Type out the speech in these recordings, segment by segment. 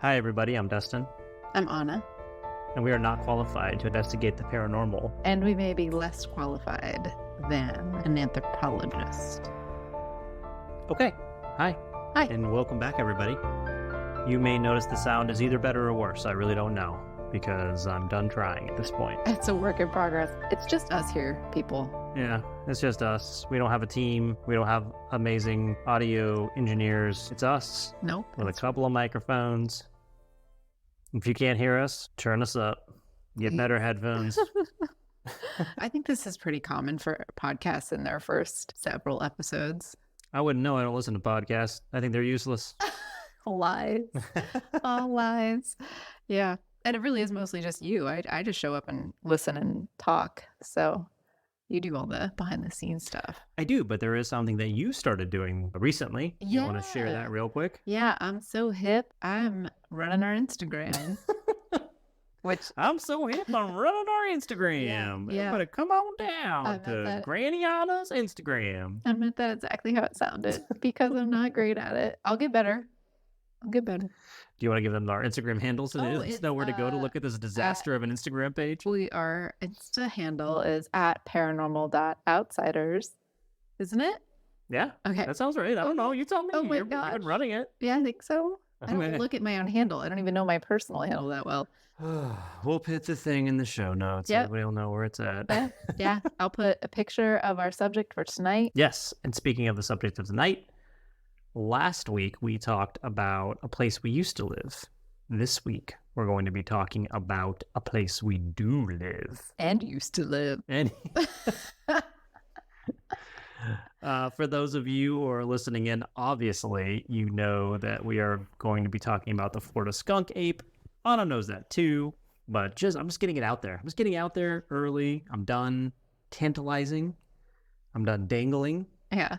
Hi everybody, I'm Dustin, I'm Onna. and we are not qualified to investigate the paranormal. And we may be less qualified than an anthropologist. Okay, hi. Hi. And welcome back everybody. You may notice the sound is either better or worse, I really don't know, because I'm done trying at this point. It's a work in progress. It's just us here, people. Yeah, it's just us. We don't have a team, we don't have amazing audio engineers. It's us, Nope. with a couple of microphones. If you can't hear us, turn us up. Get better headphones. I think this is pretty common for podcasts in their first several episodes. I wouldn't know, I don't listen to podcasts. I think they're useless. Lies. All lies. Yeah. And it really is mostly just you. I just show up and listen and talk. So you do all the behind the scenes stuff. I do, but there is something that you started doing recently. You want to share that real quick? Yeah, I'm so hip. I'm running our Instagram. Which I'm so hip on running our Instagram. Yeah. Everybody come on down to Granny Anna's Instagram. I meant that exactly how it sounded because I'm not great at it. I'll get better. Do you want to give them our Instagram handles so they it's, know where to go to look at this disaster of an Instagram page? Our Insta handle is at paranormal.outsiders. Isn't it? Yeah. Okay. That sounds right. I don't know. You tell me. Oh my You've been running it. Yeah, I think so. I don't look at my own handle. I don't even know my personal handle that well. We'll put the thing in the show notes. Yep. Everybody will know where it's at. Yeah. I'll put a picture of our subject for tonight. Yes. And speaking of the subject of tonight, last week we talked about a place we used to live. This week we're going to be talking about a place we do live. And used to live. And for those of you who are listening in, obviously you know that we are going to be talking about the Florida Skunk Ape. Anna knows that too, but I'm just getting it out there. I'm just getting out there early. I'm done tantalizing. I'm done dangling. Yeah.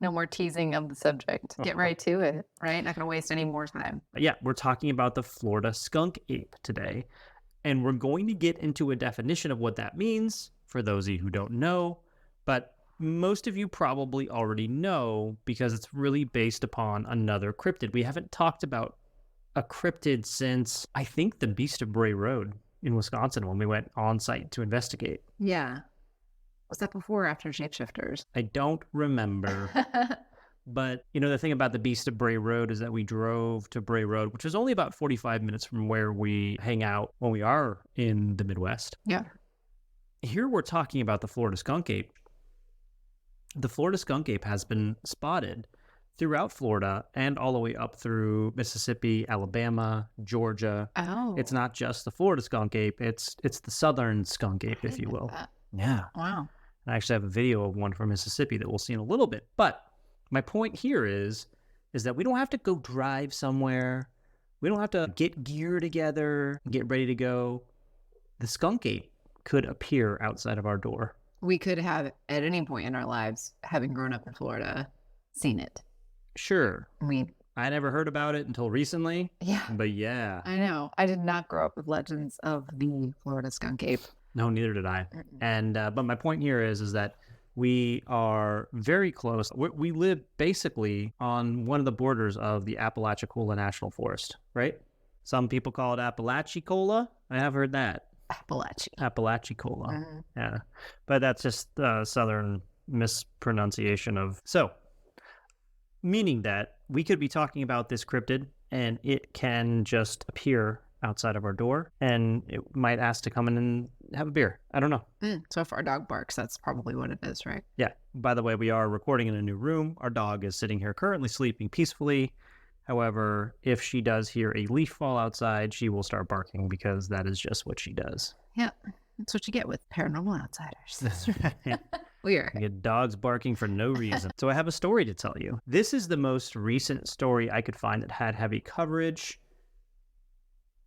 No more teasing of the subject. Get right to it, right? Not going to waste any more time. Yeah, we're talking about the Florida Skunk Ape today, and we're going to get into a definition of what that means for those of you who don't know, but most of you probably already know because it's really based upon another cryptid. We haven't talked about a cryptid since, I think, the Beast of Bray Road in Wisconsin when we went on site to investigate. Yeah. Was that before or after Shapeshifters? I don't remember. But, you know, the thing about the Beast of Bray Road is that we drove to Bray Road, which is only about 45 minutes from where we hang out when we are in the Midwest. Yeah. Here we're talking about the Florida Skunk Ape. The Florida Skunk Ape has been spotted throughout Florida and all the way up through Mississippi, Alabama, Georgia. Oh. It's not just the Florida Skunk Ape. It's the Southern Skunk Ape, if you will. Yeah. Wow. I actually have a video of one from Mississippi that we'll see in a little bit. But my point here is that we don't have to go drive somewhere. We don't have to get gear together, get ready to go. The skunk ape could appear outside of our door. We could have, at any point in our lives, having grown up in Florida, seen it. Sure. I never heard about it until recently. Yeah. But yeah. I know. I did not grow up with legends of the Florida Skunk Ape. No, neither did I. And but my point here is that we are very close. We live basically on one of the borders of the Apalachicola National Forest, right? Some people call it Apalachicola. I have heard that. Apalachicola. Mm-hmm. Yeah. But that's just Southern mispronunciation of... So, meaning that we could be talking about this cryptid and it can just appear outside of our door and it might ask to come in and have a beer. I don't know. So if our dog barks, that's probably what it is, right? Yeah. By the way, we are recording in a new room. Our dog is sitting here currently sleeping peacefully. However, if she does hear a leaf fall outside, she will start barking because that is just what she does. Yeah. That's what you get with paranormal outsiders. That's right. Weird. You get dogs barking for no reason. So I have a story to tell you. This is the most recent story I could find that had heavy coverage.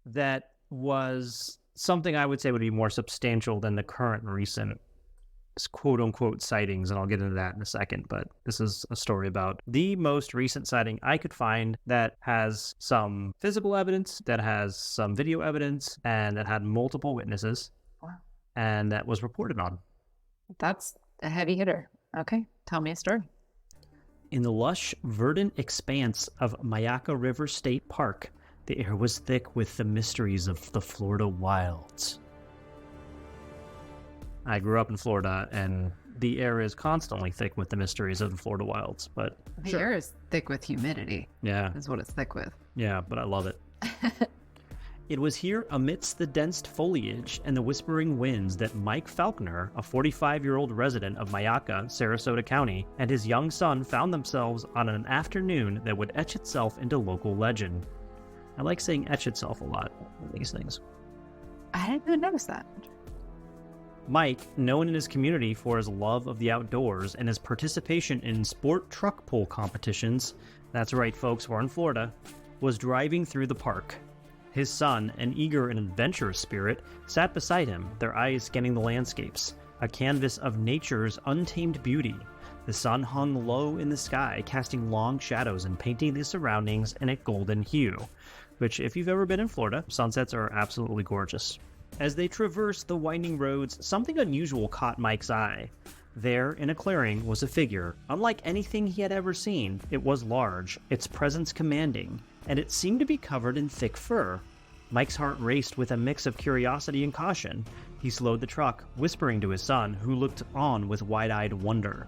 That was something I would say would be more substantial than the current recent quote-unquote sightings, and I'll get into that in a second, but this is a story about the most recent sighting I could find that has some physical evidence, that has some video evidence, and that had multiple witnesses. Wow. And that was reported on. That's a heavy hitter. Okay, tell me a story. In the lush, verdant expanse of Myakka River State Park, The air was thick with the mysteries of the Florida wilds. I grew up in Florida, and the air is constantly thick with the mysteries of the Florida wilds, but The air is thick with humidity, yeah, is what it's thick with. yeah, but I love it. It was here amidst the dense foliage and the whispering winds that Mike Falconer, a 45-year-old resident of Mayaca, Sarasota County, and his young son found themselves on an afternoon that would etch itself into local legend. I like saying etch itself a lot in these things. I didn't even notice that. Mike, known in his community for his love of the outdoors and his participation in sport truck pull competitions, that's right folks, we're in Florida, was driving through the park. His son, an eager and adventurous spirit, sat beside him, their eyes scanning the landscapes, a canvas of nature's untamed beauty. The sun hung low in the sky, casting long shadows and painting the surroundings in a golden hue, which, if you've ever been in Florida, sunsets are absolutely gorgeous. As they traversed the winding roads, something unusual caught Mike's eye. There, in a clearing, was a figure. Unlike anything he had ever seen, it was large, its presence commanding, and it seemed to be covered in thick fur. Mike's heart raced with a mix of curiosity and caution. He slowed the truck, whispering to his son, who looked on with wide-eyed wonder.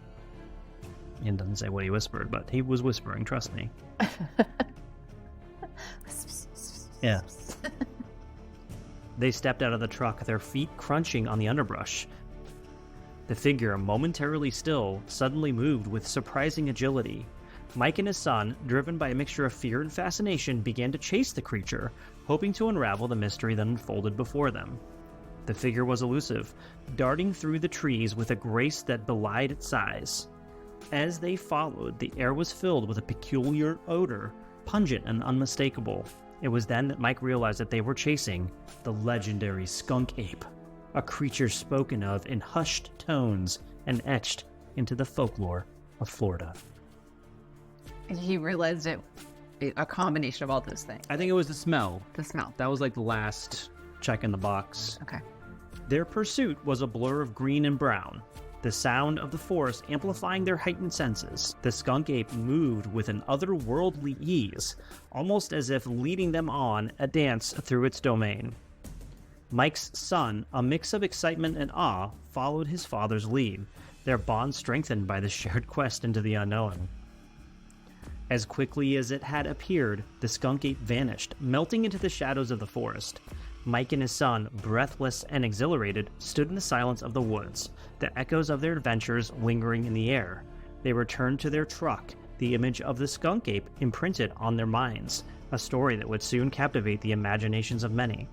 It doesn't say what he whispered, but he was whispering, trust me. Yeah. They stepped out of the truck, their feet crunching on the underbrush. The figure, momentarily still, suddenly moved with surprising agility. Mike and his son, driven by a mixture of fear and fascination, began to chase the creature, hoping to unravel the mystery that unfolded before them. The figure was elusive, darting through the trees with a grace that belied its size. As they followed, the air was filled with a peculiar odor, pungent and unmistakable. It was then that Mike realized that they were chasing the legendary skunk ape, a creature spoken of in hushed tones and etched into the folklore of Florida. He realized it, a combination of all those things. I think it was the smell. The smell. That was like the last check in the box. Okay. Their pursuit was a blur of green and brown, the sound of the forest amplifying their heightened senses. The skunk ape moved with an otherworldly ease, almost as if leading them on a dance through its domain. Mike's son, a mix of excitement and awe, followed his father's lead, their bond strengthened by the shared quest into the unknown. As quickly as it had appeared, the skunk ape vanished, melting into the shadows of the forest. Mike and his son, breathless and exhilarated, stood in the silence of the woods, the echoes of their adventures lingering in the air. They returned to their truck, the image of the skunk ape imprinted on their minds, a story that would soon captivate the imaginations of many.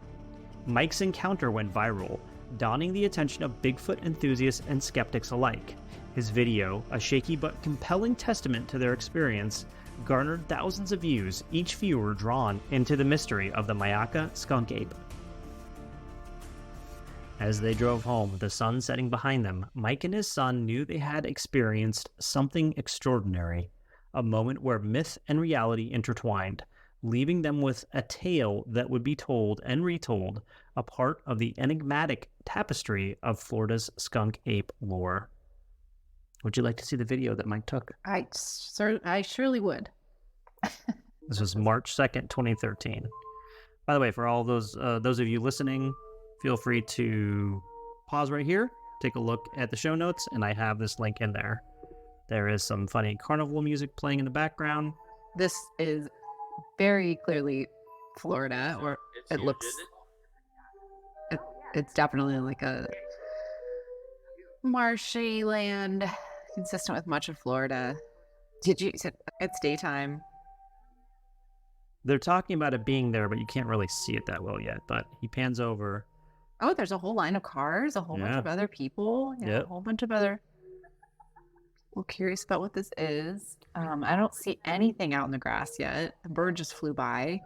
Mike's encounter went viral, dawning the attention of Bigfoot enthusiasts and skeptics alike. His video, a shaky but compelling testament to their experience, garnered thousands of views, each viewer drawn into the mystery of the Mayaca skunk ape. As they drove home, the sun setting behind them, Mike and his son knew they had experienced something extraordinary, a moment where myth and reality intertwined, leaving them with a tale that would be told and retold, a part of the enigmatic tapestry of Florida's skunk ape lore. Would you like to see the video that Mike took? I surely would. This was March 2nd, 2013. By the way, for all those of you listening, feel free to pause right here, take a look at the show notes, and I have this link in there. There is some funny carnival music playing in the background. This is very clearly Florida, or it looks... It's definitely like a marshy land, consistent with much of Florida. It's daytime. They're talking about it being there, but you can't really see it that well yet. But he pans over. Oh, there's a whole line of cars, a whole bunch of other people, a whole bunch of other... Well, curious about what this is. I don't see anything out in the grass yet. The bird just flew by.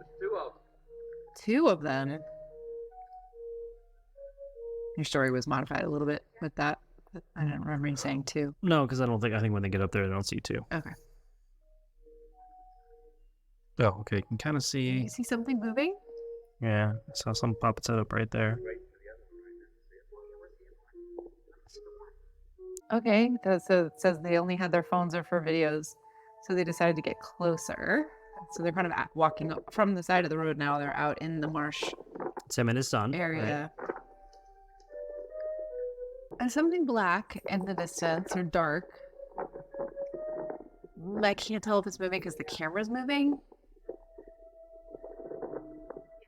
Two of them. Your story was modified a little bit with that. But I don't remember you saying two. No, because I think when they get up there, they don't see two. Okay. Oh, okay. You can kind of see. You see something moving? Yeah, I saw some pop its head up right there. Okay, so it says they only had their phones or for videos, so they decided to get closer. So they're kind of walking up from the side of the road now. They're out in the marsh. It's him and his son. Area. Right? And something black in the distance or dark. I can't tell if it's moving because the camera's moving.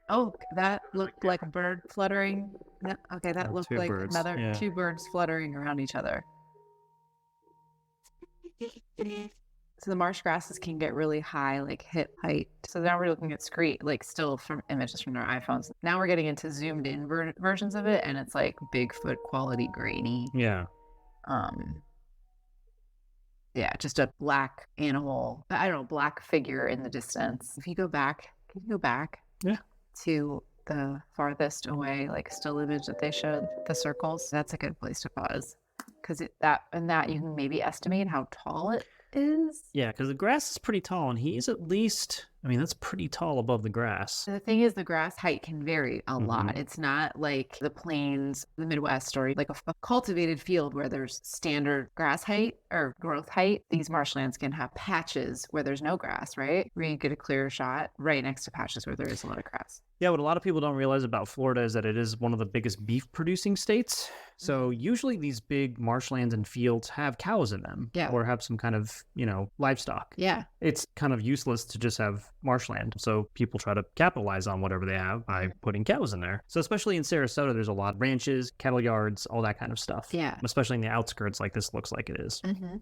Oh, that looked like a bird fluttering. Yeah, okay, that looked like another two birds fluttering around each other. So the marsh grasses can get really high, like hip height. So now we're looking at screen, like still from images from their iPhones. Now we're getting into zoomed in versions of it, and it's like Bigfoot quality grainy. Yeah. Yeah, just a black animal. I don't know, black figure in the distance. If you go back, can you go back? Yeah. To the farthest away, like still image that they showed, the circles. That's a good place to pause, because that you can maybe estimate how tall it is. Yeah, because the grass is pretty tall, and he's at least, I mean, that's pretty tall above the grass. The thing is, the grass height can vary a lot. It's not like the plains, the Midwest, or like a cultivated field where there's standard grass height or growth height. These marshlands can have patches where there's no grass, right? Where you get a clearer shot right next to patches where there is a lot of grass. Yeah, what a lot of people don't realize about Florida is that it is one of the biggest beef producing states. So usually these big marshlands and fields have cows in them, or have some kind of, livestock. Yeah. It's kind of useless to just have marshland. So people try to capitalize on whatever they have by putting cows in there. So especially in Sarasota, there's a lot of ranches, cattle yards, all that kind of stuff. Yeah. Especially in the outskirts like this looks like it is. Mm-hmm.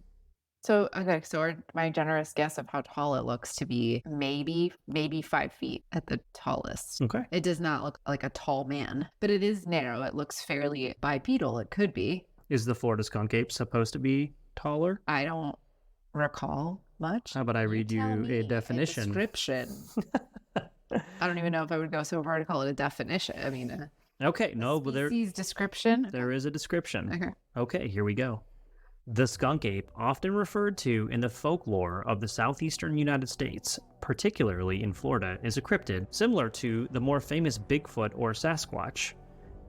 So, okay, so my generous guess of how tall it looks to be maybe 5 feet at the tallest. Okay. It does not look like a tall man, but it is narrow. It looks fairly bipedal. It could be. Is the Florida Skunk Ape supposed to be taller? I don't recall much. How about I read you a definition? A description. I don't even know if I would go so far to call it a definition. I mean, okay, no, but species description. There is a description. Okay, here we go. The skunk ape, often referred to in the folklore of the southeastern United States, particularly in Florida, is a cryptid similar to the more famous Bigfoot or Sasquatch.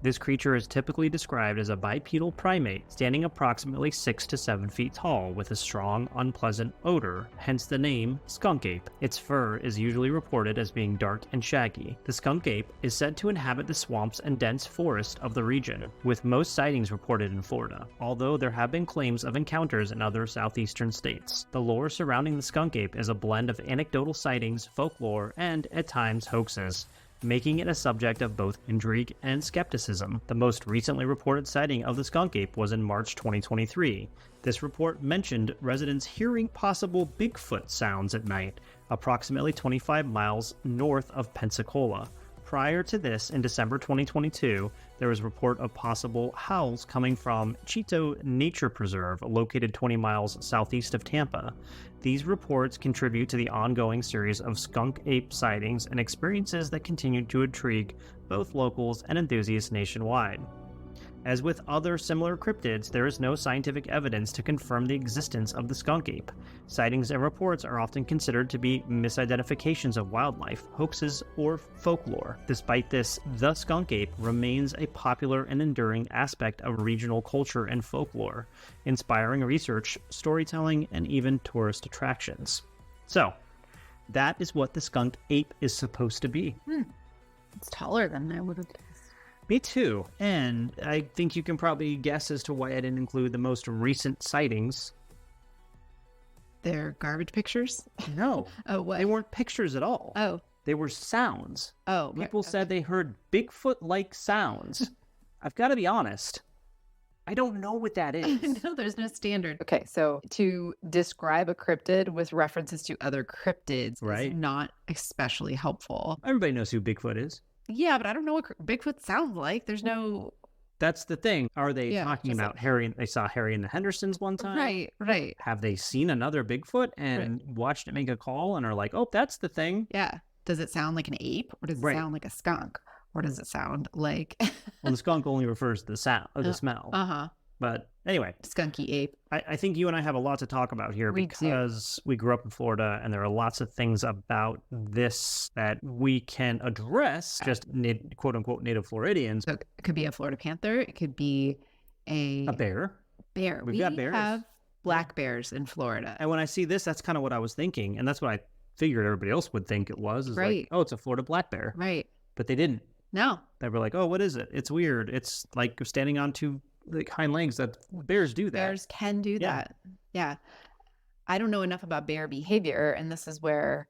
This creature is typically described as a bipedal primate, standing approximately 6 to 7 feet tall with a strong, unpleasant odor, hence the name skunk ape. Its fur is usually reported as being dark and shaggy. The skunk ape is said to inhabit the swamps and dense forest of the region, with most sightings reported in Florida, although there have been claims of encounters in other southeastern states. The lore surrounding the skunk ape is a blend of anecdotal sightings, folklore, and, at times, hoaxes, making it a subject of both intrigue and skepticism. The most recently reported sighting of the skunk ape was in March 2023. This report mentioned residents hearing possible Bigfoot sounds at night, approximately 25 miles north of Pensacola. Prior to this, in December 2022, there was a report of possible howls coming from Chito Nature Preserve, located 20 miles southeast of Tampa. These reports contribute to the ongoing series of skunk ape sightings and experiences that continue to intrigue both locals and enthusiasts nationwide. As with other similar cryptids, there is no scientific evidence to confirm the existence of the skunk ape. Sightings and reports are often considered to be misidentifications of wildlife, hoaxes, or folklore. Despite this, the skunk ape remains a popular and enduring aspect of regional culture and folklore, inspiring research, storytelling, and even tourist attractions. So, that is what the skunk ape is supposed to be. It's taller than I would have guessed. Me too. And I think you can probably guess as to why I didn't include the most recent sightings. They're garbage pictures? No. Oh, what? They weren't pictures at all. Oh. They were sounds. Oh. People said they heard Bigfoot-like sounds. I've got to be honest. I don't know what that is. No, there's no standard. Okay, so to describe a cryptid with references to other cryptids is not especially helpful. Everybody knows who Bigfoot is. Yeah, but I don't know what Bigfoot sounds like. There's no... That's the thing. Are they talking about Harry? They saw Harry and the Hendersons one time. Right. Have they seen another Bigfoot and watched it make a call and are like, oh, that's the thing? Yeah. Does it sound like an ape or does it sound like a skunk? Or does it sound like... Well, the skunk only refers to the sound or the smell. But anyway. Skunky ape. I think you and I have a lot to talk about here because we grew up in Florida and there are lots of things about this that we can address, just quote unquote native Floridians. So it could be a Florida panther. It could be a bear. We've got bears. We have black bears in Florida. And when I see this, that's kind of what I was thinking. And that's what I figured everybody else would think it was. Is Right. like, oh, it's a Florida black bear. Right. But they didn't. No. They were like, oh, what is it? It's weird. It's like standing on two like hind legs. That bears do that. Bears can do that. Yeah. I don't know enough about bear behavior, and this is where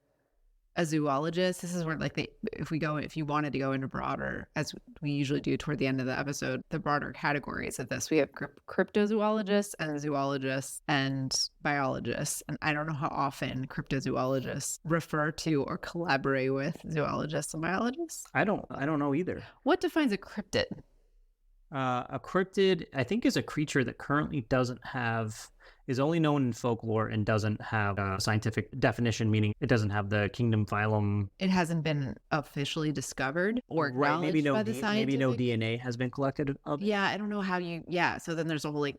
a zoologist, this is where like if you wanted to go into broader, as we usually do toward the end of the episode, the broader categories of this, we have cryptozoologists and zoologists and biologists. And I don't know how often cryptozoologists refer to or collaborate with zoologists and biologists. I don't know either. What defines a cryptid? A cryptid, I think, is a creature that currently is only known in folklore and doesn't have a scientific definition, meaning it doesn't have the kingdom, phylum. It hasn't been officially discovered or acknowledged by the scientific. Maybe no DNA has been collected of it. Yeah, I don't know how so then there's a whole like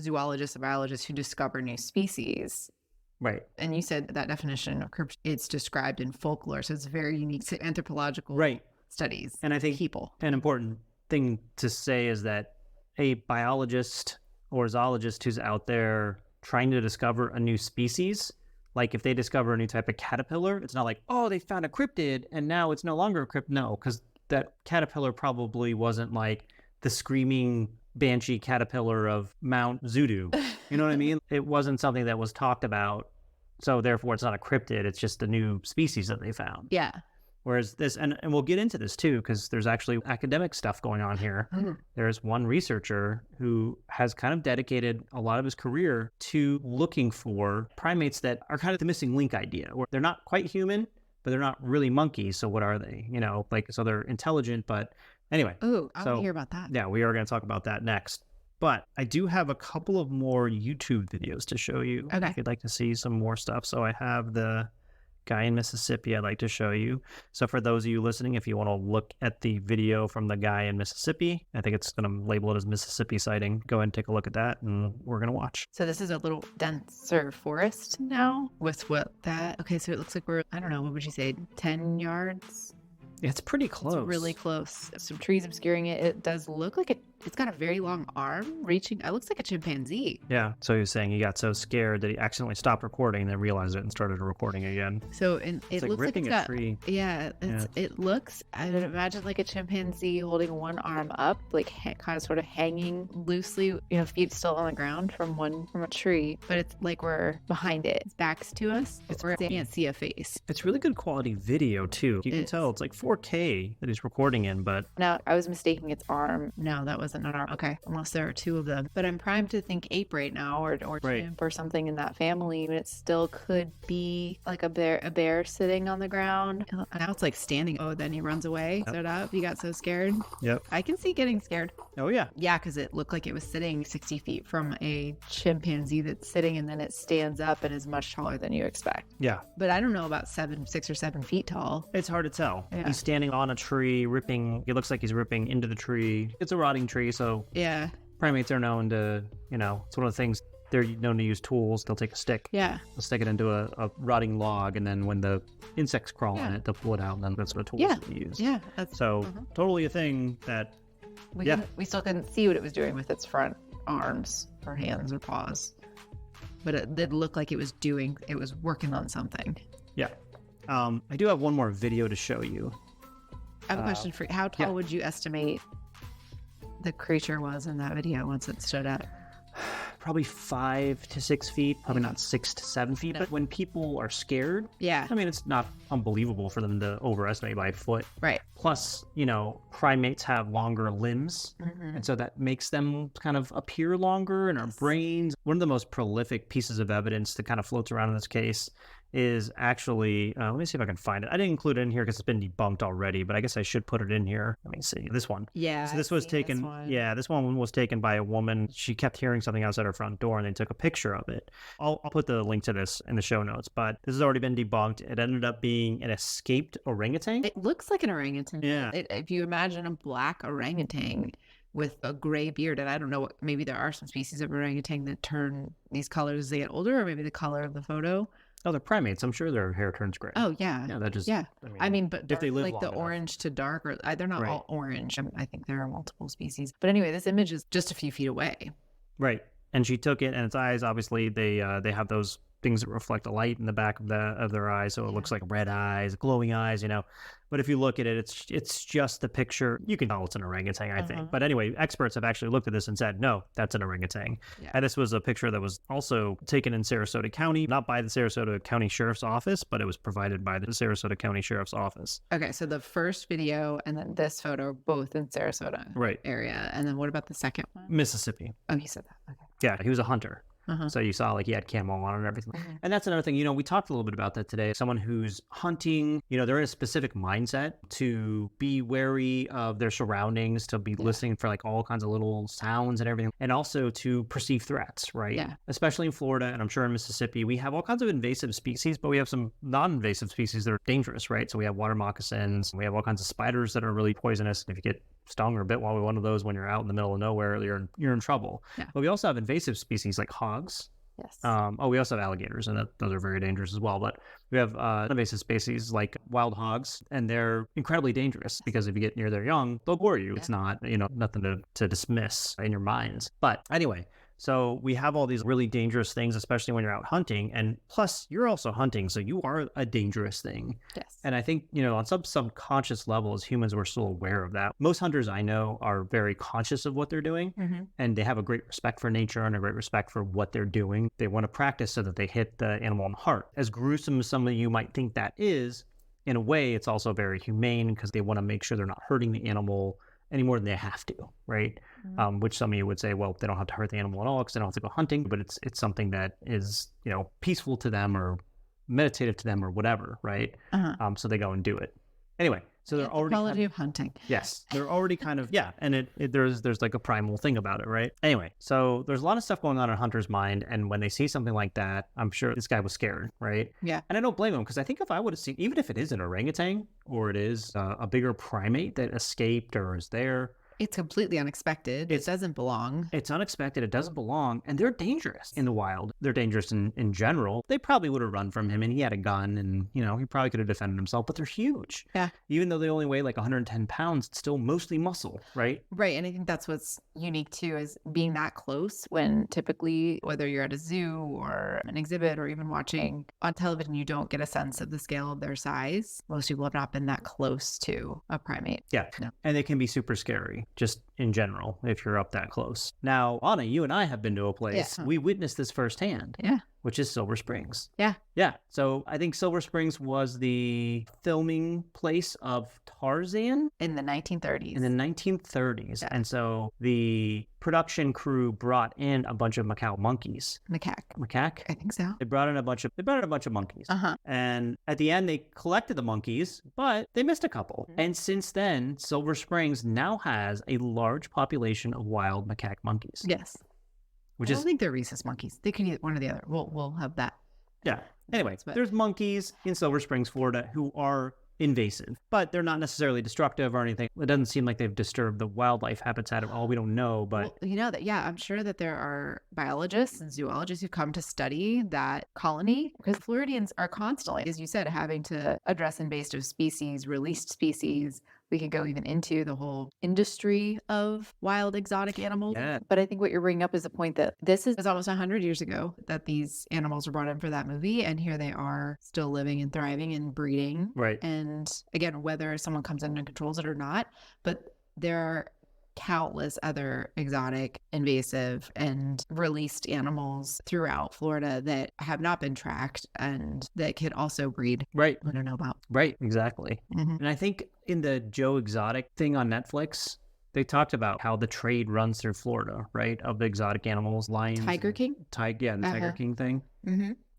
zoologists and biologists who discover new species. Right. And you said that definition of cryptid, it's described in folklore, so it's very unique to anthropological studies. And I think an important thing to say is that a biologist or zoologist who's out there trying to discover a new species, like if they discover a new type of caterpillar, it's not like, oh, they found a cryptid and now it's no longer a cryptid. No, because that caterpillar probably wasn't like the screaming banshee caterpillar of Mount Zudu. You know what I mean? It wasn't something that was talked about. So therefore it's not a cryptid. It's just a new species that they found. Yeah. Whereas this, and we'll get into this too, because there's actually academic stuff going on here. There's one researcher who has kind of dedicated a lot of his career to looking for primates that are kind of the missing link idea, where they're not quite human, but they're not really monkeys. So what are they? You know, like, so they're intelligent, but anyway. Oh, I want to hear about that. Yeah, we are going to talk about that next. But I do have a couple of more YouTube videos to show you. Okay. If you'd like to see some more stuff. So I have the guy in Mississippi I'd like to show you. So for those of you listening, if you want to look at the video from the guy in Mississippi, I think it's going to label it as Mississippi sighting. Go ahead and take a look at that, and we're going to watch. So this is a little denser forest now with okay, so it looks like we're, I don't know, what would you say, 10 yards? It's pretty close. It's really close. Some trees obscuring it. It does look like it's got a very long arm reaching. It looks like a chimpanzee. Yeah. So he was saying he got so scared that he accidentally stopped recording and then realized it and started recording again. So it it's looks ripping like a tree. Yeah. It looks, I would imagine, like a chimpanzee holding one arm up, like kind of sort of hanging loosely, feet still on the ground from a tree, but it's like we're behind it. Its back's to us. We can't see a face. It's really good quality video too. You can tell it's like 4K that he's recording in, but no, I was mistaking its arm. No, that wasn't an arm. Okay, unless there are two of them. But I'm primed to think ape right now, or chimp or something in that family. But it still could be like a bear sitting on the ground. Now it's like standing. Oh, then he runs away. Stood up. He got so scared. Yep. I can see getting scared. Oh yeah. Yeah, because it looked like it was sitting 60 feet from a chimpanzee that's sitting, and then it stands up and is much taller than you expect. Yeah. But I don't know about 6 or 7 feet tall. It's hard to tell. Yeah. He's standing on a tree, ripping. It looks like he's ripping into the tree. It's a rotting tree, so yeah. Primates are known to, it's one of the things, they're known to use tools. They'll take a stick. Yeah. They'll stick it into a rotting log, and then when the insects crawl on it, they'll pull it out, and then that's what a tool is used. Yeah. So totally a thing that, we still couldn't see what it was doing with its front arms or hands or paws. But it did look like it was working on something. Yeah. I do have one more video to show you. I have a question for you. How tall would you estimate the creature was in that video once it stood up? Probably 5 to 6 feet, probably not 6 to 7 feet. No. But when people are scared, yeah, I mean, it's not unbelievable for them to overestimate by a foot. Right. Plus, primates have longer limbs, and so that makes them kind of appear longer in our brains. One of the most prolific pieces of evidence that kind of floats around in this case is actually, let me see if I can find it. I didn't include it in here because it's been debunked already, but I guess I should put it in here. Let me see. This one. Yeah. So this was taken, this one was taken by a woman. She kept hearing something outside her front door, and they took a picture of it. I'll put the link to this in the show notes, but this has already been debunked. It ended up being an escaped orangutan. It looks like an orangutan. Yeah. If you imagine a black orangutan with a gray beard, and I don't know, maybe there are some species of orangutan that turn these colors as they get older, or maybe the color of the photo. Oh, they're primates. I'm sure their hair turns gray. Oh, yeah. Yeah, that just... Yeah. I mean, but if they live like the long enough. orange to dark, or they're not all orange. I think there are multiple species. But anyway, this image is just a few feet away. Right. And she took it, and its eyes, obviously, they have those things that reflect the light in the back of their eyes, so it looks like red eyes, glowing eyes, you know. But if you look at it, it's just the picture. You can tell it's an orangutan, I think. But anyway, experts have actually looked at this and said, no, that's an orangutan. Yeah. And this was a picture that was also taken in Sarasota County, not by the Sarasota County Sheriff's Office, but it was provided by the Sarasota County Sheriff's Office. Okay, so the first video and then this photo, both in Sarasota area. And then what about the second one? Mississippi. Oh, he said that. Okay. Yeah, he was a hunter. So you saw like he had camo on and everything. And that's another thing, you know, we talked a little bit about that today. Someone who's hunting, you know, they're in a specific mindset to be wary of their surroundings, to be listening for like all kinds of little sounds and everything, and also to perceive threats, right? Yeah. Especially in Florida, and I'm sure in Mississippi, we have all kinds of invasive species, but we have some non-invasive species that are dangerous, right? So we have water moccasins, we have all kinds of spiders that are really poisonous. If you get stung or bit by one of those when you're out in the middle of nowhere, you're in trouble. Yeah. But we also have invasive species like hogs. Yes. We also have alligators, and those are very dangerous as well. But we have invasive species like wild hogs, and they're incredibly dangerous because if you get near their young, they'll gore you. Yeah. It's not, you know, nothing to dismiss in your minds. But anyway, so we have all these really dangerous things, especially when you're out hunting. And plus, you're also hunting, so you are a dangerous thing. Yes. And I think, you know, on some subconscious level, as humans, we're still aware of that. Most hunters I know are very conscious of what they're doing, and they have a great respect for nature and a great respect for what they're doing. They want to practice so that they hit the animal in the heart. As gruesome as some of you might think that is, in a way, it's also very humane because they want to make sure they're not hurting the animal any more than they have to, right? Which some of you would say, well, they don't have to hurt the animal at all because they don't have to go hunting, but it's something that is, you know, peaceful to them or meditative to them or whatever, right? So they go and do it. Anyway, so they're already quality of hunting. Yes, they're already kind of and there's like a primal thing about it, right? Anyway, so there's a lot of stuff going on in a hunter's mind, and when they see something like that, I'm sure this guy was scared, right? Yeah, and I don't blame him because I think if I would have seen, even if it is an orangutan or it is a bigger primate that escaped or is there. It's completely unexpected. It doesn't belong. It's unexpected. It doesn't belong. And they're dangerous in the wild. They're dangerous in general. They probably would have run from him, and he had a gun, and, you know, he probably could have defended himself, but they're huge. Yeah. Even though they only weigh like 110 pounds, it's still mostly muscle, right? Right. And I think that's what's unique too, is being that close when typically, whether you're at a zoo or an exhibit or even watching on television, you don't get a sense of the scale of their size. Most people have not been that close to a primate. Yeah. No. And they can be super scary. Just in general, if you're up that close. Now, Onna, you and I have been to a place. Yeah. We witnessed this firsthand. Yeah. Which is Silver Springs. Yeah. Yeah. So I think Silver Springs was the filming place of Tarzan. In the 1930s. In the 1930s. Yeah. And so the production crew brought in a bunch of macaque monkeys. Macaque? I think so. They brought in a bunch of monkeys. And at the end, they collected the monkeys, but they missed a couple. And since then, Silver Springs now has a large population of wild macaque monkeys. Yes. I don't think they're rhesus monkeys. They could eat one or the other. We'll have that. Yeah. Anyway, there's monkeys in Silver Springs, Florida, who are invasive, but they're not necessarily destructive or anything. It doesn't seem like they've disturbed the wildlife habitat at all. We don't know, but... Well, you know that, yeah, I'm sure that there are biologists and zoologists who come to study that colony, because Floridians are constantly, as you said, having to address invasive species, released species. We could go even into the whole industry of wild exotic animals. Yeah. But I think what you're bringing up is the point that this is almost 100 years ago that these animals were brought in for that movie. And here they are still living and thriving and breeding. Right. And again, whether someone comes in and controls it or not, but there are countless other exotic, invasive, and released animals throughout Florida that have not been tracked and that could also breed. Right. I don't know about. Right. Exactly. And I think in the Joe Exotic thing on Netflix, they talked about how the trade runs through Florida, right? Of the exotic animals, lions. Tiger King? The Tiger King thing.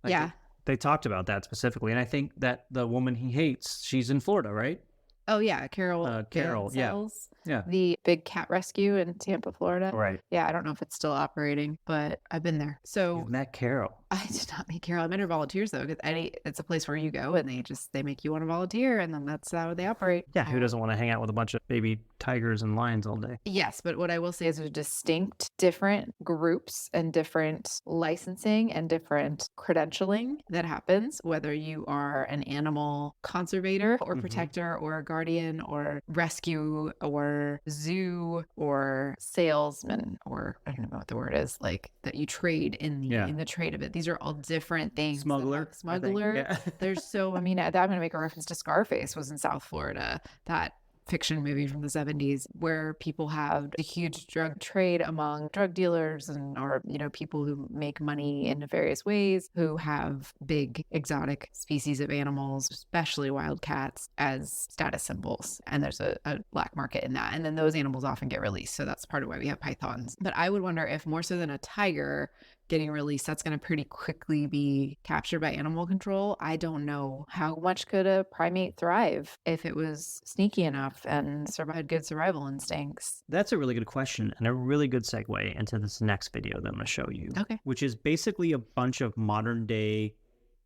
Yeah. They talked about that specifically. And I think that the woman he hates, she's in Florida, right? Oh, yeah. Carol, yeah. Yeah. The big cat rescue in Tampa, Florida. Right. Yeah, I don't know if it's still operating, but I've been there. So you met Carol. I did not meet Carol. I met her volunteers though, because it's a place where you go and they make you want to volunteer, and then that's how they operate. Yeah, who doesn't want to hang out with a bunch of baby tigers and lions all day? Yes, but what I will say is there's distinct different groups and different licensing and different credentialing that happens, whether you are an animal conservator or protector or a guardian or rescue or zoo or salesman, or I don't know what the word is, like that you trade in the trade of it. These these are all different things. Smuggler. Smuggler. Yeah. There's so, I mean, I'm going to make a reference to Scarface was in South Florida. That fiction movie from the 70s where people have a huge drug trade among drug dealers and or people who make money in various ways, who have big exotic species of animals, especially wild cats, as status symbols, and there's a black market in that, and then those animals often get released. So that's part of why we have pythons. But I would wonder if more so than a tiger getting released, that's going to pretty quickly be captured by animal control. I don't know how much could a primate thrive if it was sneaky enough and had good survival instincts. That's a really good question and a really good segue into this next video that I'm going to show you. Okay. Which is basically a bunch of modern day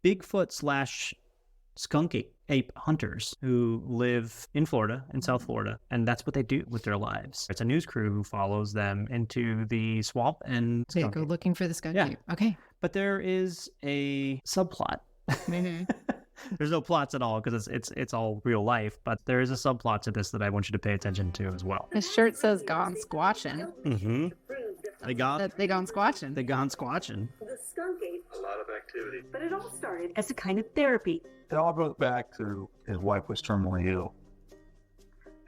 Bigfoot / skunk ape hunters who live in Florida, in South Florida, and that's what they do with their lives. It's a news crew who follows them into the swamp and they go looking for the skunk ape. Okay. But there is a subplot. Mm-hmm. There's no plots at all because it's all real life, but there is a subplot to this that I want you to pay attention to as well. His shirt says "Gone Squatching." Mm-hmm. They gone squatching. They gone squatching. The skunk ape. A lot of activity. But it all started as a kind of therapy. It all goes back to his wife was terminally ill,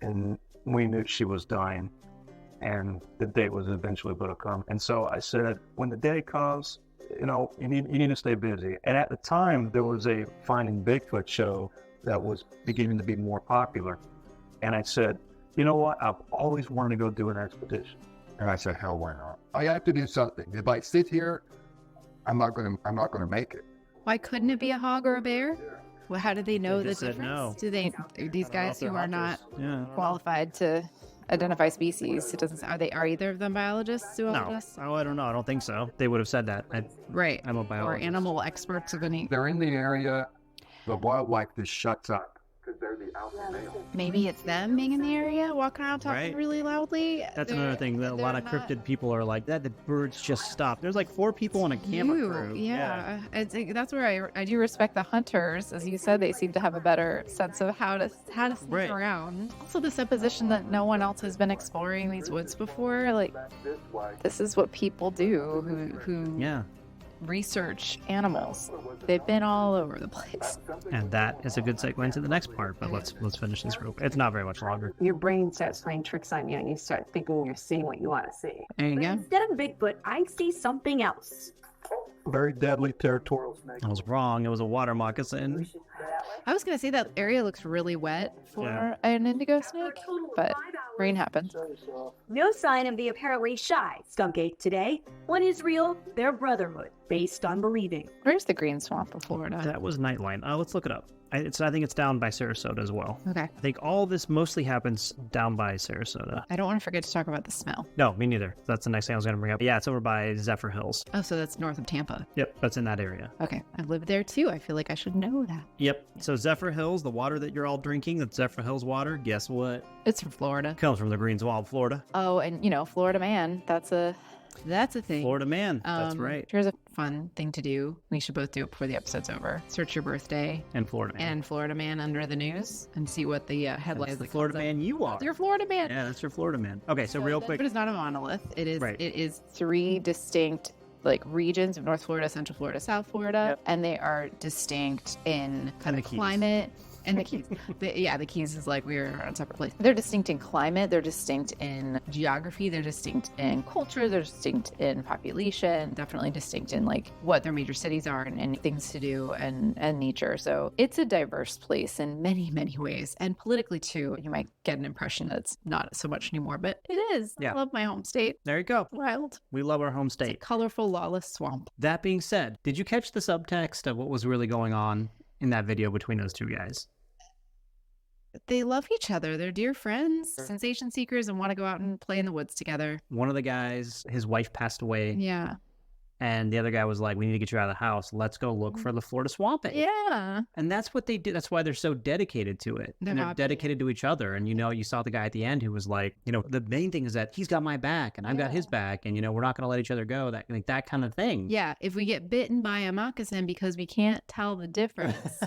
and we knew she was dying, and the day was eventually going to come. And so I said, when the day comes, you need to stay busy. And at the time, there was a Finding Bigfoot show that was beginning to be more popular. And I said, you know what? I've always wanted to go do an expedition. And I said, hell, why not? I have to do something. If I sit here, I'm not going to make it. Why couldn't it be a hog or a bear? Well, how do they know the just said difference? no. These guys who are not Yeah. qualified to identify species? It doesn't. Are either of them biologists? Zoologists? No. Oh, I don't know. I don't think so. They would have said that. Right. I'm a Or biologist. animal experts of any. They're in the area, the wildlife just shuts up because they're the alpha male. Maybe it's them being in the area, walking around talking Right. really loudly. That's another thing that a lot of cryptid people are like that. The birds just stop. There's like 4 people on a camera crew. Yeah. That's where I do respect the hunters. As you said, they seem to have a better sense of how to sneak Right. around. Also, the supposition that no one else has been exploring these woods before. Like, this is what people do who Yeah. research animals. They've been all over the place. And that is a good segue into the next part. But let's finish this real quick. It's not very much longer. Your brain starts playing tricks on you and you start thinking you're seeing what you want to see. There you But go. instead of Bigfoot, I see something else. Very deadly territorial snake. I was wrong. It was a water moccasin. I was going to say that area looks really wet for Yeah. an indigo snake, but rain happened. No sign of the apparently shy skunk ape today. What is real? Their brotherhood, based on believing. Where's the green swamp of Florida? That was Nightline. Let's look it up. I think it's down by Sarasota as well. Okay. I think all this mostly happens down by Sarasota. I don't want to forget to talk about the smell. No, me neither. That's the next thing I was going to bring up. Yeah, it's over by Zephyr Hills. Oh, so that's north of Tampa. Yep, that's in that area. Okay. I live there too. I feel like I should know that. Yep. So Zephyr Hills, the water that you're all drinking, that's Zephyr Hills water. Guess what? It's from Florida. Comes from the Green Swamp, Florida. Oh, and Florida man. That's a thing. Florida man. That's right. Here's a fun thing to do. We should both do it before the episode's over. Search your birthday And Florida man. and Florida man under the news and see what the headlines. That's the that Florida comes up. man you are. You're Florida man. Yeah, that's your Florida man. Okay, so real quick. But it's not a monolith. It is. Right. It is 3 distinct regions of North Florida, Central Florida, South Florida, and they are distinct in kind of the keys. climate. And the keys, the keys is like we're on a separate place. They're distinct in climate. They're distinct in geography. They're distinct in culture. They're distinct in population. Definitely distinct in what their major cities are and things to do and nature. So it's a diverse place in many, many ways. And politically too, you might get an impression that it's not so much anymore, but it is. Yeah. I love my home state. There you go. Wild. We love our home It's a state. colorful, lawless swamp. That being said, did you catch the subtext of what was really going on in that video between those two guys? They love each other. They're dear friends, sensation seekers, and want to go out and play in the woods together. One of the guys, his wife passed away, Yeah. and the other guy was like, we need to get you out of the house. Let's go look for the Florida Swamp Ape. Yeah. And that's what they do. That's why they're so dedicated to it. They're And they're happy. dedicated to each other. And, you saw the guy at the end who was like, the main thing is that he's got my back and I've got his back. And, we're not going to let each other go. That kind of thing. Yeah. If we get bitten by a moccasin because we can't tell the difference.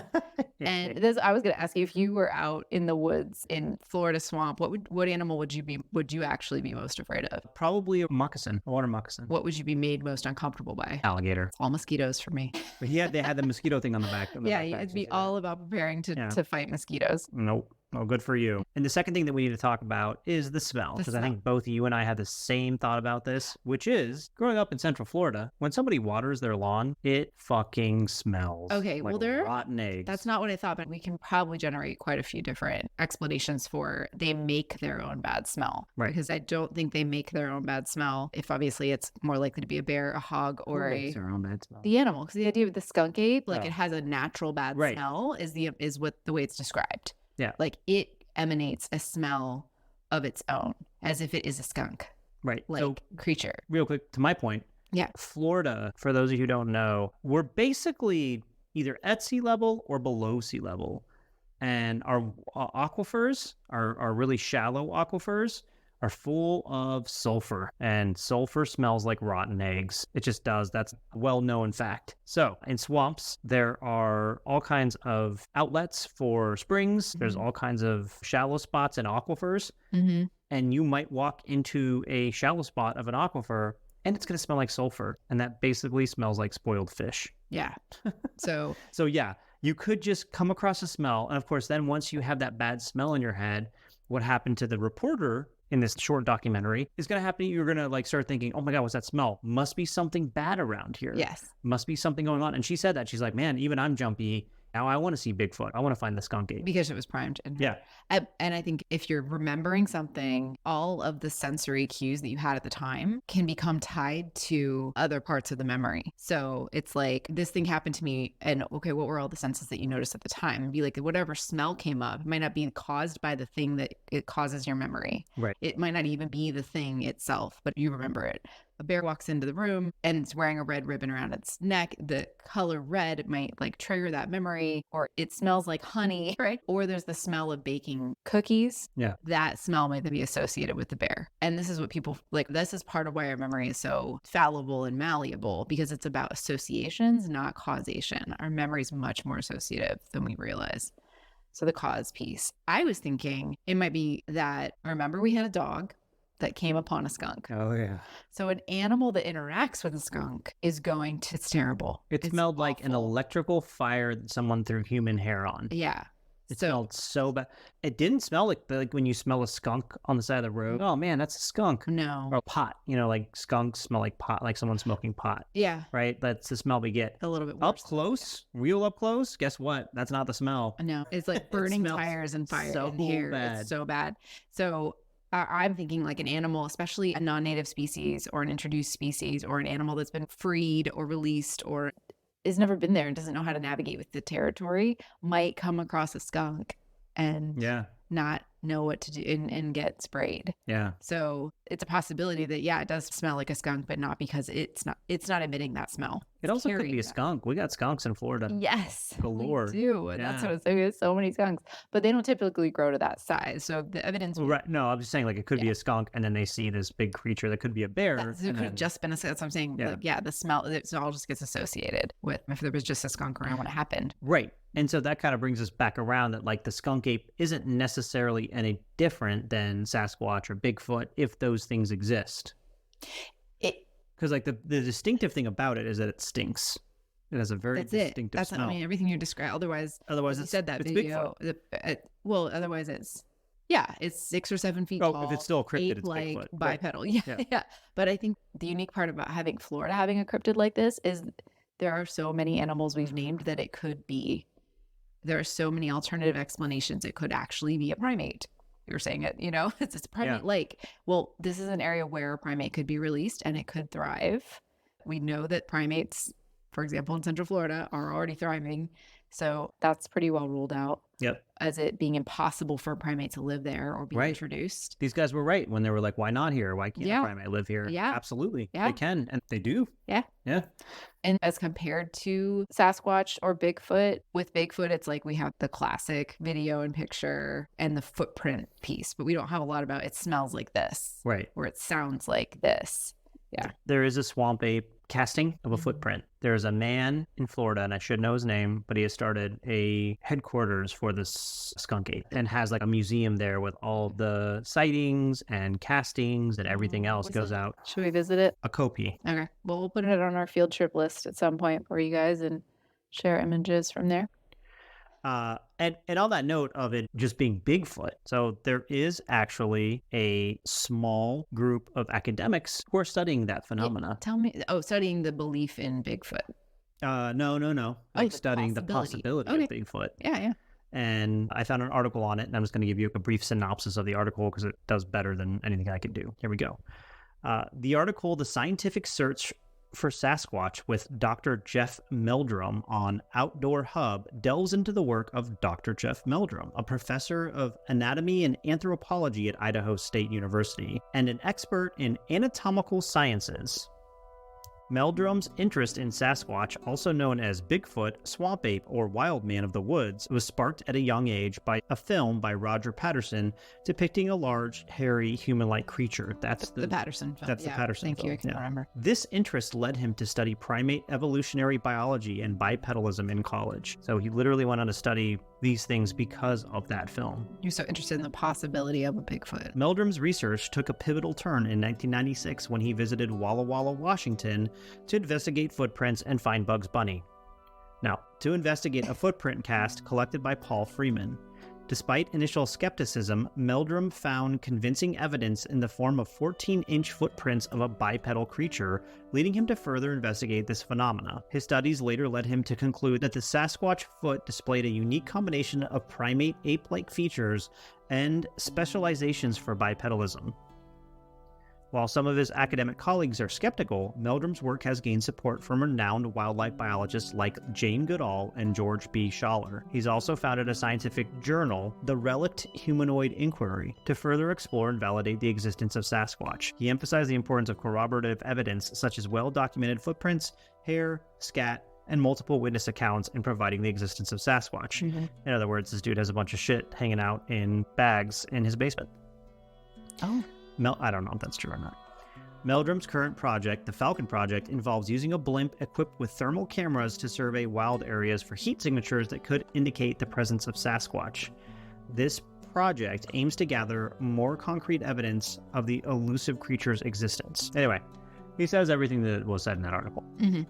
And I was going to ask you, if you were out in the woods in Florida swamp, what animal would you actually be most afraid of? Probably a moccasin, a water moccasin. What would you be made most uncomfortable uncomfortable by. Alligator. All mosquitoes for me. But they had the mosquito thing on the back. Yeah, it'd be all about preparing to fight mosquitoes. Nope. Oh, good for you. And the second thing that we need to talk about is the smell. Because I think both you and I had the same thought about this, which is growing up in Central Florida, when somebody waters their lawn, it fucking smells. Okay, like well, they're rotten eggs. That's not what I thought, but we can probably generate quite a few different explanations for they make their own bad smell. Right. Because I don't think they make their own bad smell if obviously it's more likely to be a bear, a hog, or their own bad smell? the animal. Because the idea of the skunk ape, like it has a natural bad Right. smell, is what the way it's described. Yeah. Like it emanates a smell of its own, as if it is a skunk, Right. like So, creature. real quick, to my point, Yeah. Florida, for those of you who don't know, we're basically either at sea level or below sea level. And our aquifers, our really shallow aquifers, are full of sulfur, and sulfur smells like rotten eggs. It just does. That's a well-known fact. So in swamps, there are all kinds of outlets for springs. There's all kinds of shallow spots and aquifers. Mm-hmm. And you might walk into a shallow spot of an aquifer and it's going to smell like sulfur. And that basically smells like spoiled fish. Yeah. So yeah, you could just come across a smell. And of course, then once you have that bad smell in your head, what happened to the reporter in this short documentary is going to happen. You're going to like start thinking, oh my God, what's that smell? Must be something bad around here. yes. Must be something going on. And she said that. She's like, man, even I'm jumpy. Now I want to see Bigfoot. I want to find the skunk ape. Because it was primed. Yeah. And I think if you're remembering something, all of the sensory cues that you had at the time can become tied to other parts of the memory. So it's like, this thing happened to me, and okay, what were all the senses that you noticed at the time? And be like, whatever smell came up, it might not be caused by the thing that it causes your memory. Right. It might not even be the thing itself, but you remember it. A bear walks into the room and it's wearing a red ribbon around its neck. The color red might like trigger that memory, or it smells like honey, right? Or there's the smell of baking cookies. Yeah. That smell might be associated with the bear. And this is what people like. This is part of why our memory is so fallible and malleable, because it's about associations, not causation. Our memory is much more associative than we realize. So the cause piece. I was thinking it might be that, remember we had a dog that came upon a skunk. Oh, yeah. So an animal that interacts with a skunk is going to, it's terrible. It smelled like an awful. electrical fire that someone threw human hair on. Yeah. It smelled so bad. It didn't smell like when you smell a skunk on the side of the road. Oh man, that's a skunk. No. Or a pot. You know, like skunks smell like pot, like someone smoking pot. Yeah. Right? That's the smell we get. A little bit worse. Up close, real up close, guess what? That's not the smell. No. It's like burning smells tires and fire so and hair. bad. It's so bad. So I'm thinking like an animal, especially a non-native species or an introduced species or an animal that's been freed or released or has never been there and doesn't know how to navigate with the territory, might come across a skunk and not know what to do and get sprayed. Yeah. So it's a possibility that, yeah, it does smell like a skunk, but not because it's not emitting that smell. It also could be a skunk. We got skunks in Florida. Yes. Galore. We do. Yeah. That's what it's like. There's so many skunks, but they don't typically grow to that size. So the evidence. Well, right. No, I was just saying like it could be a skunk and then they see this big creature that could be a bear. It could have just been that's what I'm saying. Yeah. The smell, it all just gets associated with if there was just a skunk around when it happened. Right. And so that kind of brings us back around that like the skunk ape isn't necessarily any different than Sasquatch or Bigfoot if those things exist. Because like the distinctive thing about it is that it stinks. It has a very distinctive smell. I mean, everything you described. Otherwise it's said that it's video. Well, otherwise it's 6 or 7 feet tall. If it's still a cryptid, it's like Bigfoot. bipedal. Right. Yeah. But I think the unique part about having Florida having a cryptid like this is there are so many animals we've named that it could be. There are so many alternative explanations. It could actually be a primate. You were saying it, it's a primate lake. Well, this is an area where a primate could be released and it could thrive. We know that primates, for example, in Central Florida, are already thriving. So that's pretty well ruled out. Yep. As it being impossible for a primate to live there or be introduced. These guys were right when they were like, why not here? Why can't a primate live here? Yeah. Absolutely. Yeah. They can. And they do. Yeah. Yeah. And as compared to Sasquatch or Bigfoot, with Bigfoot, it's like we have the classic video and picture and the footprint piece, but we don't have a lot about it smells like this. Right. Or it sounds like this. Yeah. There is a swamp ape casting of a footprint. There's a man in Florida, and I should know his name, but he has started a headquarters for this skunk ape and has like a museum there with all the sightings and castings and everything else goes out. Should we visit it? A copy. Okay. Well, we'll put it on our field trip list at some point for you guys and share images from there. And on that note of it just being Bigfoot, so there is actually a small group of academics who are studying that phenomena. Yeah, tell me. Oh, studying the belief in Bigfoot. No. Like studying the possibility of Bigfoot. Yeah. And I found an article on it, and I'm just going to give you a brief synopsis of the article because it does better than anything I could do. Here we go. The article, The Scientific Search for Sasquatch with Dr. Jeff Meldrum on Outdoor Hub delves into the work of Dr. Jeff Meldrum, a professor of anatomy and anthropology at Idaho State University and an expert in anatomical sciences. Meldrum's interest in Sasquatch, also known as Bigfoot, Swamp Ape, or Wild Man of the Woods, was sparked at a young age by a film by Roger Patterson depicting a large, hairy, human-like creature. That's the Patterson film. That's the Patterson Thank film. you, I can remember. This interest led him to study primate evolutionary biology and bipedalism in college. So he literally went on to study these things because of that film. You're so interested in the possibility of a Bigfoot. Meldrum's research took a pivotal turn in 1996 when he visited Walla Walla, Washington, to investigate footprints and find Bugs Bunny. Now, to investigate a footprint cast collected by Paul Freeman. Despite initial skepticism, Meldrum found convincing evidence in the form of 14-inch footprints of a bipedal creature, leading him to further investigate this phenomena. His studies later led him to conclude that the Sasquatch foot displayed a unique combination of primate ape-like features and specializations for bipedalism. While some of his academic colleagues are skeptical, Meldrum's work has gained support from renowned wildlife biologists like Jane Goodall and George B. Schaller. He's also founded a scientific journal, The Relict Humanoid Inquiry, to further explore and validate the existence of Sasquatch. He emphasized the importance of corroborative evidence such as well-documented footprints, hair, scat, and multiple witness accounts in providing the existence of Sasquatch. Mm-hmm. In other words, this dude has a bunch of shit hanging out in bags in his basement. Oh. I don't know if that's true or not. Meldrum's current project, the Falcon Project, involves using a blimp equipped with thermal cameras to survey wild areas for heat signatures that could indicate the presence of Sasquatch. This project aims to gather more concrete evidence of the elusive creature's existence. Anyway, he says everything that was said in that article. Mm-hmm.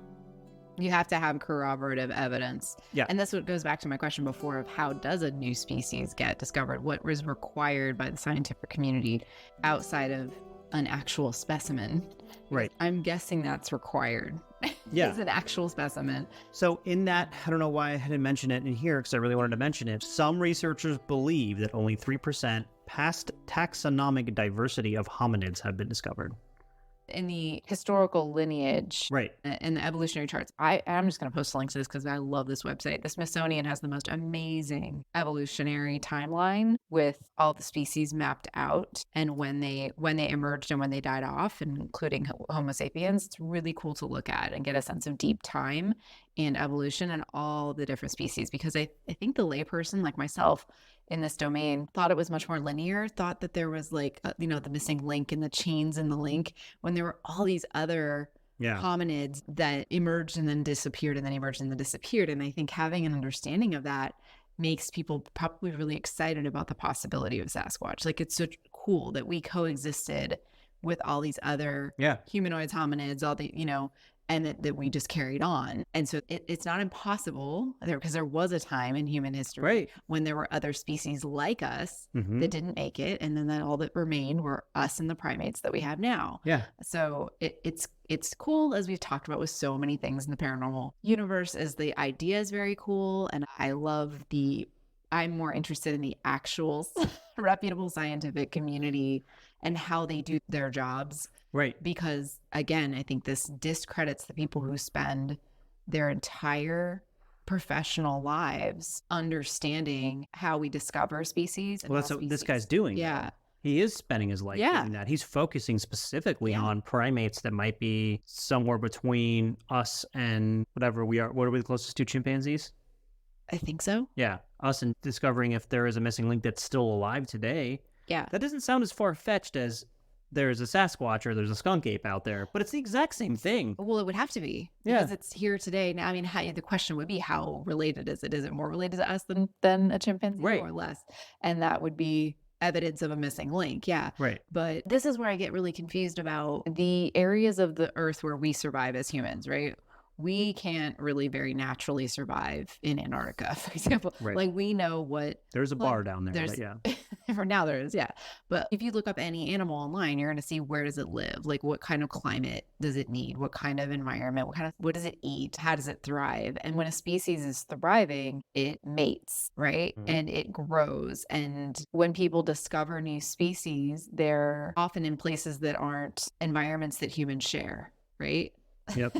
You have to have corroborative evidence. Yeah. And that's what goes back to my question before of how does a new species get discovered? What is required by the scientific community outside of an actual specimen? Right. I'm guessing that's required. Yeah. It's an actual specimen. So in that, I don't know why I hadn't mentioned it in here because I really wanted to mention it. Some researchers believe that only 3% past taxonomic diversity of hominids have been discovered. In the historical lineage, right, in the evolutionary charts, I'm just going to post links to this because I love this website. The Smithsonian has the most amazing evolutionary timeline with all the species mapped out and when they emerged and when they died off, and including Homo sapiens. It's really cool to look at and get a sense of deep time and evolution and all the different species, because I think the layperson like myself in this domain thought it was much more linear, thought that there was like, the missing link in the chains in the link, when there were all these other hominids that emerged and then disappeared and then emerged and then disappeared. And I think having an understanding of that makes people probably really excited about the possibility of Sasquatch. Like, it's so cool that we coexisted with all these other humanoids, hominids, all the, and that we just carried on. And so it's not impossible there, because there was a time in human history when there were other species like us that didn't make it. And then all that remained were us and the primates that we have now. Yeah. So it's cool, as we've talked about with so many things in the paranormal universe, as the idea is very cool. And I'm more interested in the actual reputable scientific community and how they do their jobs. Right. Because, again, I think this discredits the people who spend their entire professional lives understanding how we discover species. Well, that's what this guy's doing. Yeah. He is spending his life doing that. He's focusing specifically on primates that might be somewhere between us and whatever we are. What are we the closest to, chimpanzees? I think so. Yeah. Us, and discovering if there is a missing link that's still alive today. Yeah. That doesn't sound as far-fetched as there's a Sasquatch or there's a skunk ape out there, but it's the exact same thing. Well, it would have to be because it's here today. Now, I mean, the question would be, how related is it? Is it more related to us than a chimpanzee or less? And that would be evidence of a missing link. Yeah. Right. But this is where I get really confused about the areas of the earth where we survive as humans, right? We can't really very naturally survive in Antarctica, for example. Right. Like, we know what... There's a bar down there. There's, but for now there is, yeah. But if you look up any animal online, you're going to see, where does it live? Like, what kind of climate does it need? What kind of environment? What does it eat? How does it thrive? And when a species is thriving, it mates, right? Mm-hmm. And it grows. And when people discover new species, they're often in places that aren't environments that humans share, right? Yep.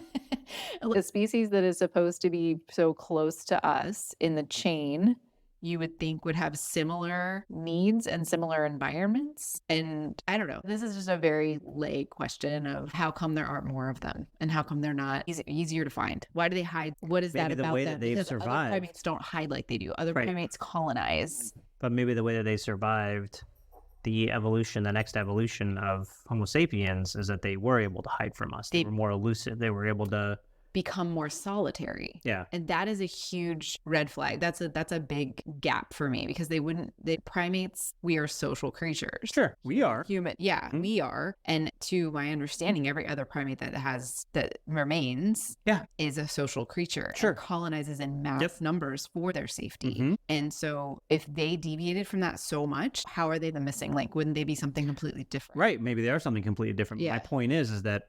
A species that is supposed to be so close to us in the chain, you would think would have similar needs and similar environments. And I don't know. This is just a very lay question of how come there aren't more of them, and how come they're not easier to find? Why do they hide? What is Maybe that the about way them? that they've Because survived. other primates don't hide like they do. Other Right. primates colonize. But maybe the way that they survived the next evolution of Homo sapiens is that they were able to hide from us. They were more elusive. They were able to become more solitary. Yeah. And that is a huge red flag. That's a big gap for me, because primates, we are social creatures. Sure, we are. Human. Yeah, Mhm. we are. And to my understanding, every other primate that remains is a social creature. Sure. And colonizes in mass numbers for their safety. Mhm. And so if they deviated from that so much, how are they the missing link? Wouldn't they be something completely different? Right. Maybe they are something completely different. Yeah. My point is that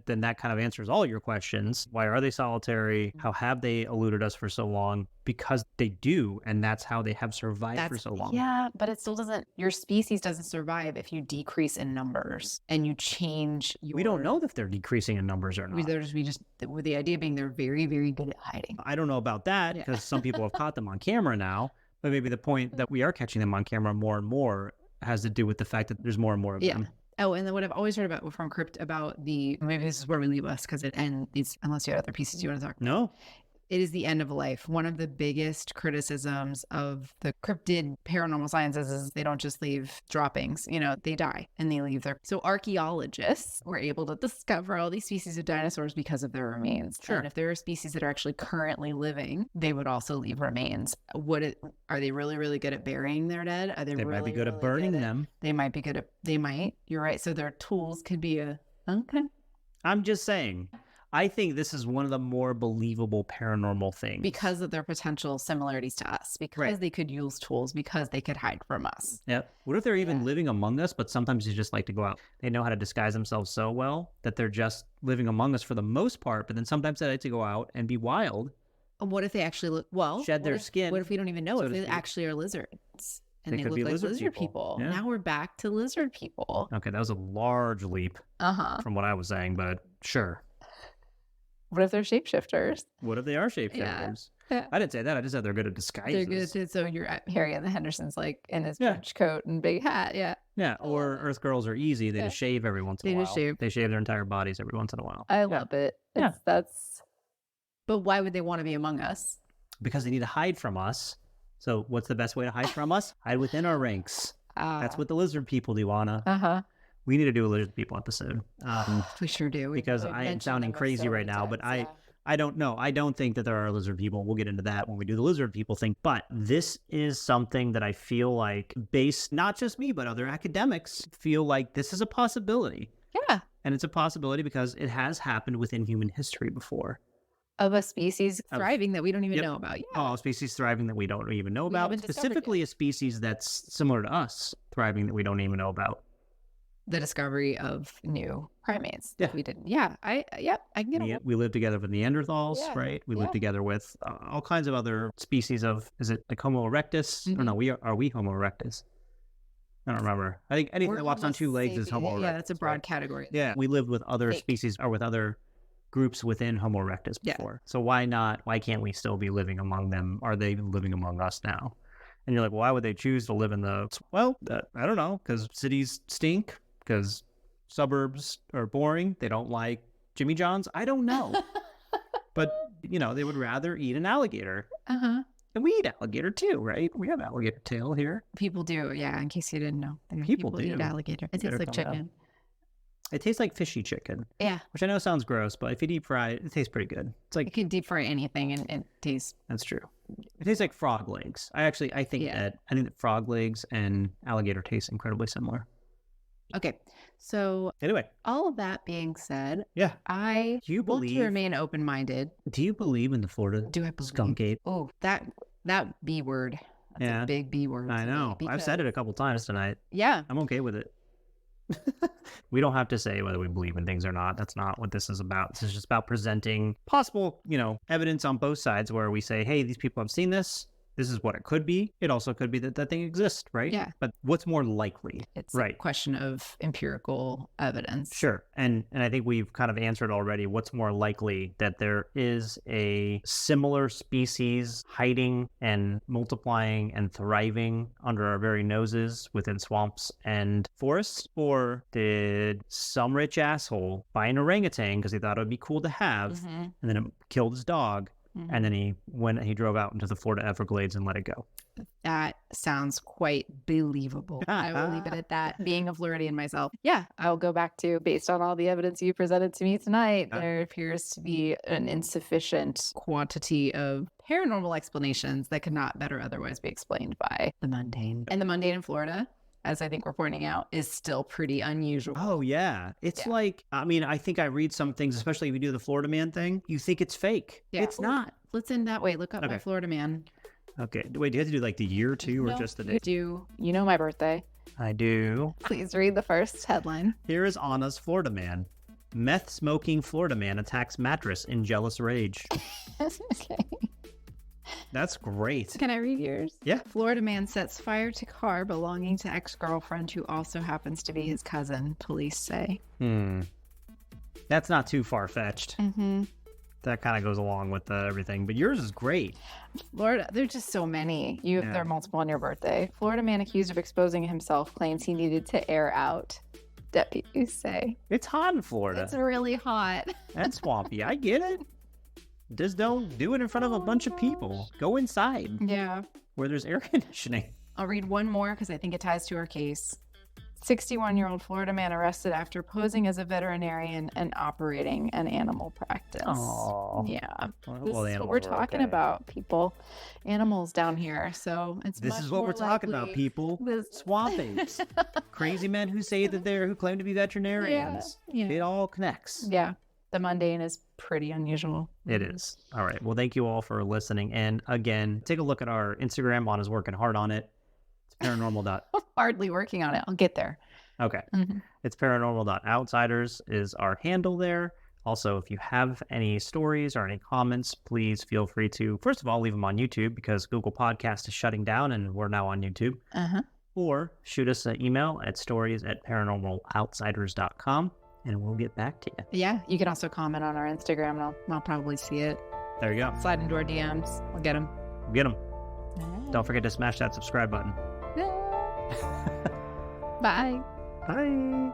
then that kind of answers all your questions. Why are they solitary? How have they eluded us for so long? Because they do, and that's how they have survived for so long. Yeah, but it still doesn't, your species doesn't survive if you decrease in numbers and you change your... We don't know if they're decreasing in numbers or not. With the idea being they're very, very good at hiding. I don't know about that, because some people have caught them on camera now, but maybe the point that we are catching them on camera more and more has to do with the fact that there's more and more of them. Oh, and then what I've always heard about from Crypt about maybe this is where we leave us, because it ends, unless you have other pieces you want to talk about. No. It is the end of life. One of the biggest criticisms of the cryptid paranormal sciences is they don't just leave droppings. They die and they leave So archaeologists were able to discover all these species of dinosaurs because of their remains. Sure. And if there are species that are actually currently living, they would also leave remains. Are they really, really good at burying their dead? Are they They really, might be good really at burning them. They might be you're right. So their tools could be okay. I'm just saying. I think this is one of the more believable paranormal things. Because of their potential similarities to us, because they could use tools, because they could hide from us. Yeah. What if they're even living among us, but sometimes they just like to go out? They know how to disguise themselves so well that they're just living among us for the most part, but then sometimes they like to go out and be wild. What if they actually shed their skin? What if we don't even know so if to they speak. actually are lizards? And They they could look be like lizard lizard people. people. Yeah. Now we're back to lizard people. Okay, that was a large leap from what I was saying, but sure. What if they're shapeshifters? What if they are shapeshifters? Yeah. I didn't say that. I just said they're good at disguises. They're good at, so you're at Harry and the Hendersons, like in his trench coat and big hat. Yeah. Yeah. Or Earth Girls are easy. They just shave every once in a while. They shave their entire bodies every once in a while. I love it. Yeah. But why would they want to be among us? Because they need to hide from us. So what's the best way to hide from us? Hide within our ranks. That's what the lizard people do, Anna. We need to do a lizard people episode. We sure do. Because I am sounding crazy right now, but I don't know. I don't think that there are lizard people. We'll get into that when we do the lizard people thing. But this is something that I feel like, based, not just me, but other academics feel like this is a possibility. Yeah. And it's a possibility because it has happened within human history before. Of a species thriving that we don't even know about. Yeah. Oh, a species thriving that we don't even know about. Specifically a species that's similar to us thriving that we don't even know about. The discovery of new primates. Yeah. We didn't. Yeah. I can get it. We lived together with Neanderthals, right? We lived together with all kinds of other species of, is it like Homo erectus? Mm-hmm. Or no, are we Homo erectus? I don't remember. I think anything that walks on two legs is Homo erectus. Yeah, that's a broad category. Yeah. We lived with other species or with other groups within Homo erectus before. So why can't we still be living among them? Are they living among us now? And you're like, well, why would they choose to live in I don't know, because cities stink, because suburbs are boring. They don't like Jimmy John's. I don't know. But, they would rather eat an alligator. Uh-huh. And we eat alligator too, right? We have alligator tail here. People do, yeah, in case you didn't know. People do. Eat alligator. It tastes like chicken. It tastes like fishy chicken, Yeah. which I know sounds gross, but if you deep fry it, it tastes pretty good. It's You like, can deep fry anything and it tastes. that's true. It tastes like frog legs. I think Yeah. that frog legs and alligator taste incredibly similar. Okay. So, Anyway, all of that being said, yeah. I Do you want to believe remain open minded. Do you believe in the Florida Do I believe? Skunk Ape? Oh, that B word. That's Yeah. a big B word. I to me know. I've said it a couple times tonight. Yeah. I'm okay with it. We don't have to say whether we believe in things or not. That's not what this is about. This is just about presenting possible, evidence on both sides where we say, hey, these people have seen this. This is what it could be. It also could be that that thing exists, right? Yeah. But what's more likely? It's a Right. question of empirical evidence. Sure. And I think we've kind of answered already what's more likely, that there is a similar species hiding and multiplying and thriving under our very noses within swamps and forests? Or did some rich asshole buy an orangutan because he thought it would be cool to have, Mm-hmm. and then it killed his dog, and then he drove out into the Florida Everglades and let it go? That sounds quite believable. I will leave it at that. Being a Floridian myself. Yeah, I'll go back to, based on all the evidence you presented to me tonight, there appears to be an insufficient quantity of paranormal explanations that could not better otherwise be explained by the mundane. And the mundane in Florida, as I think we're pointing out, is still pretty unusual. Oh, yeah. It's like, I think I read some things, especially if you do the Florida man thing, you think it's fake. Yeah. It's not. Let's end that way. Look up my Okay. Florida man. Okay. Wait, do you have to do like the year too, or No, just the you date? do. You know my birthday. I do. Please read the first headline. Here is Anna's Florida man. Meth smoking Florida man attacks mattress in jealous rage. Okay. That's great. Can I read yours? Yeah. Florida man sets fire to car belonging to ex-girlfriend who also happens to be his cousin, police say. That's not too far-fetched. Mm-hmm. That kind of goes along with everything. But yours is great. Florida, there's just so many. There are multiple on your birthday. Florida man accused of exposing himself claims he needed to air out, deputies say. It's hot in Florida. It's really hot. And swampy. I get it. Just don't do it in front of a bunch of people. Go inside Yeah. where there's air conditioning. I'll read one more because I think it ties to our case. 61-year-old Florida man arrested after posing as a veterinarian and operating an animal practice. Aww. Yeah. Well, This the is what animals we're are talking okay. about, people. Animals down here. So it's This much is what more we're talking about, likely people. this- Swamp apes. Crazy men who say that who claim to be veterinarians. Yeah. It all connects. Yeah. The mundane is pretty unusual. It is. All right. Well, thank you all for listening. And again, take a look at our Instagram. Anna's working hard on it. It's paranormal. Hardly working on it. I'll get there. Okay. Mhm. It's paranormal.outsiders is our handle there. Also, if you have any stories or any comments, please feel free to, first of all, leave them on YouTube because Google Podcast is shutting down and we're now on YouTube. Uh-huh. Or shoot us an email at stories@paranormaloutsiders.com and we'll get back to you. Yeah. You can also comment on our Instagram and I'll probably see it. There you go. Slide into our DMs. We'll get them. Get them. Don't forget to smash that subscribe button. Bye. Bye.